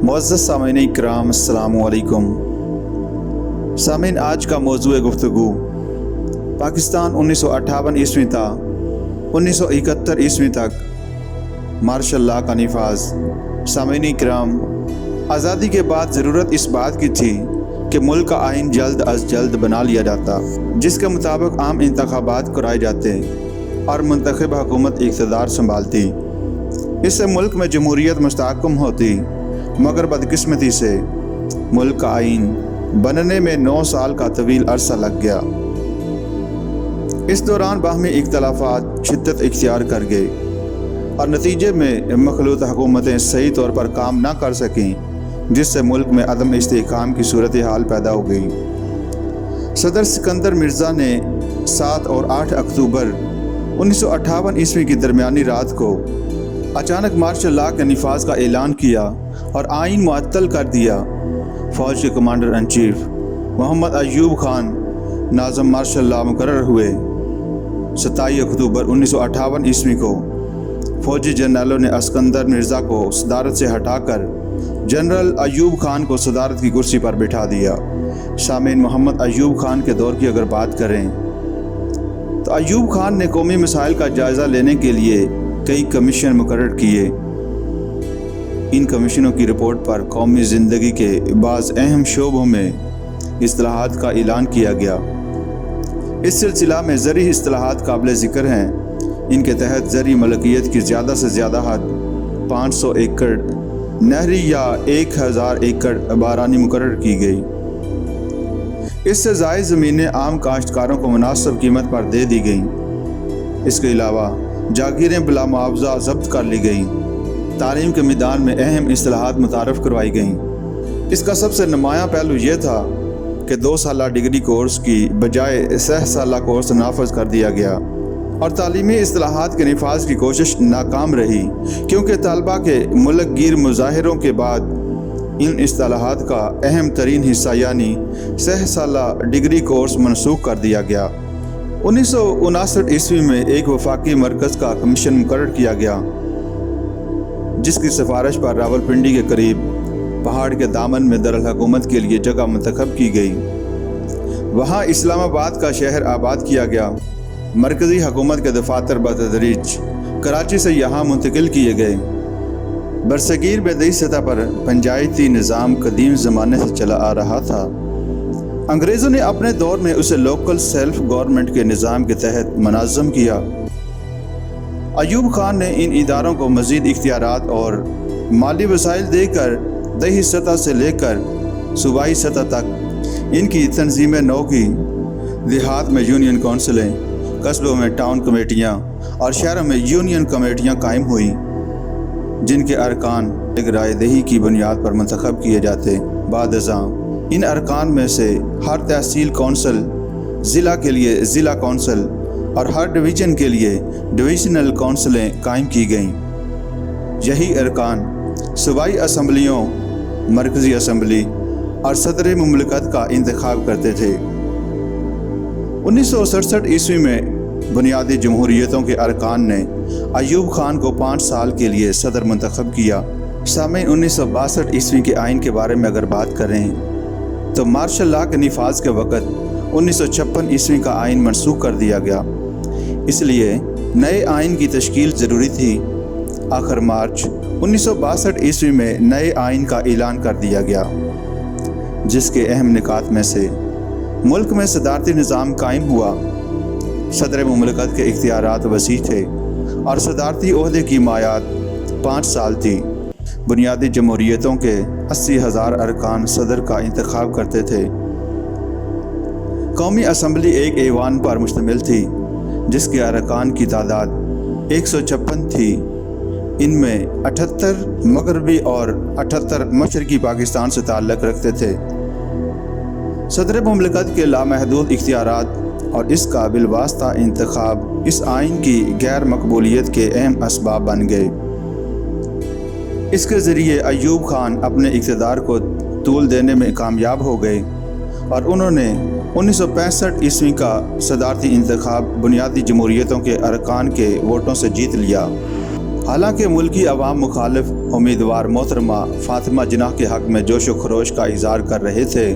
मुअज़्ज़ज़ सामीन इकराम अस्सलामु अलैकुम। सामीन, आज का मौज़ूए गुफ्तगू पाकिस्तान 1958 ईस्वी था 1971 ईस्वी तक मार्शल लॉ का निफाज। सामीन इकराम, आज़ादी के बाद ज़रूरत इस बात की थी कि मुल्क का आइन जल्द अज जल्द बना लिया जाता, जिसके मुताबिक आम इंतखाबात कराए जाते और मुंतखब हुकूमत इक़्तिदार संभालती। इससे मुल्क में जमहूरियत मुस्तहकम होती, मगर बदकिस्मती से मुल्क का आइन बनने में 9 साल का तवील अरसा लग गया। इस दौरान बाहमी इख्तलाफात शिद्दत इख्तियार कर गए और नतीजे में मखलूत हुकूमतें सही तौर पर काम ना कर सकें, जिससे मुल्क में अदम इस्तेहकाम की सूरत हाल पैदा हो गई। सदर सिकंदर मिर्ज़ा ने 7 और 8 अक्टूबर 1958 ईस्वी की दरमियानी रात को अचानक मार्शल लॉ के निफाज का ऐलान किया और आइन मुअत्तल कर दिया। फ़ौज के commander in chief Mohammad Ayub Khan नाज़म मार्शल लॉ मुकर्रर हुए। 27 अक्टूबर 1958 ईस्वी को फ़ौजी जनरलों ने अस्कंदर मिर्ज़ा को सदारत से हटाकर जनरल अयूब खान को सदारत की कुर्सी पर बिठा दिया। सामीन, मोहम्मद अयूब खान के दौर की अगर बात करें तो अयूब खान ने कौमी मसाइल का जायज़ा लेने के लिए कई कमीशन मुकर्रर किए। इन कमीशनों की रिपोर्ट पर कौमी ज़िंदगी के बाज़ अहम शोबों में इस्तिलाहात का ऐलान किया गया। इस सिलसिला में ज़री इस्तिलाहात काबिल ज़िक्र हैं। इनके तहत ज़री मलकियत की ज़्यादा से ज़्यादा हद 500 एकड़ नहरी या 1000 एकड़ बारानी मुकर्रर की गई। इससे ज़ायद ज़मीनें आम काश्तकारों को मुनासिब कीमत पर दे दी गईं। इसके अलावा जागीरें बिला मुआवजा ज़ब्त कर ली गईं। तालीम के मैदान में अहम इस्तिलाहात मुतारफ़ करवाई गईं। इसका सबसे नुमायाँ पहलू ये था कि 2 साला डिग्री कोर्स की बजाय 6 साला कोर्स नाफज कर दिया गया और तालीमी इस्तिलाहात के निफाज की कोशिश नाकाम रही, क्योंकि तलबा के मुल्क गिर मुजाहिरों के बाद इन इस्तिलाहात का अहम तरीन हिस्सा यानी 6 साला डिग्री कोर्स मनसूख कर दिया गया। 1959 ईस्वी में एक वफाकी मरकज़ का कमीशन मुकर्रर किया गया, जिसकी सिफारिश पर रावलपिंडी के करीब पहाड़ के दामन में दरअल हुकूमत के लिए जगह मुंतखब की गई। वहाँ इस्लामाबाद का शहर आबाद किया गया। मरकज़ी हुकूमत के दफातर बतदरीज कराची से यहाँ मुंतकिल किए गए। बरसगीर में नई सतह पर पंचायती निज़ाम कदीम ज़माने से चला आ रहा था। अंग्रेज़ों ने अपने दौर में उसे लोकल सेल्फ गवर्नमेंट के निज़ाम के तहत मुनज़्ज़म किया। अयूब खान ने इन इदारों को मज़ीद इख्तियारात और माली वसाइल देकर दही सतह से लेकर सूबाई सतह तक इनकी तंजीमें नौ की। देहात में यूनियन कौंसलें, कस्बों में टाउन कमेटियाँ और शहरों में यूनियन कमेटियाँ कायम हुई, जिनके अरकान एक रायदही की बुनियाद पर मुंतखब किए जाते। बाद अज़ां इन अरकान में से हर तहसील कौंसल, ज़िला के लिए ज़िला कौंसल और हर डिवीज़न के लिए डिविजनल कौंसलें कायम की गईं। यही अरकान सूबाई असम्बलियों, मरकज़ी असम्बली और सदर मुमलिकत का इंतखाब करते थे। 1967 ईस्वी में बुनियादी जमहूरियतों के अरकान ने अयूब खान को 5 साल के लिए सदर मुंतखब किया। सामीन, 1962 ईस्वी के आइन के बारे में अगर बात करें तो मार्शल लॉ के निफाज के वक़्त 1956 ईस्वी का आइन मनसूख कर दिया गया, इसलिए नए आइन की तश्कील ज़रूरी थी। आखिर मार्च 1962 ईस्वी में नए आइन का ऐलान कर दिया गया, जिसके अहम निकात में से मुल्क में सदारती निज़ाम कायम हुआ। सदर मुमलिकत के इख्तियारात वसी थे और सदारती ओहदे की मायाद 5 साल थी। बुनियादी जमहूरियतों के 80,000 अरकान सदर का इंतखाब करते थे। कौमी असम्बली एक ऐवान पर मुश्तमिल थी, जिसके अरकान की तादाद 156 थी। इनमें 78 मगरबी और 78 मशरकी पाकिस्तान से ताल्लुक़ रखते थे। सदर मुमलिकत के लामहदूद इख्तियारात और इस काबिल वास्ता इंतखाब इस आइन की गैर मकबूलियत के अहम असबाब बन गए। इसके ज़रिए अयूब खान अपने इक़्तिदार को तूल देने में कामयाब हो गए और उन्होंने 1965 ईस्वी का सदारती इंतखाब बुनियादी जमहूरियतों के अरकान के वोटों से जीत लिया। حالانکہ ملکی عوام مخالف امیدوار محترمہ فاطمہ جناح کے حق میں جوش و خروش کا اظہار کر رہے تھے،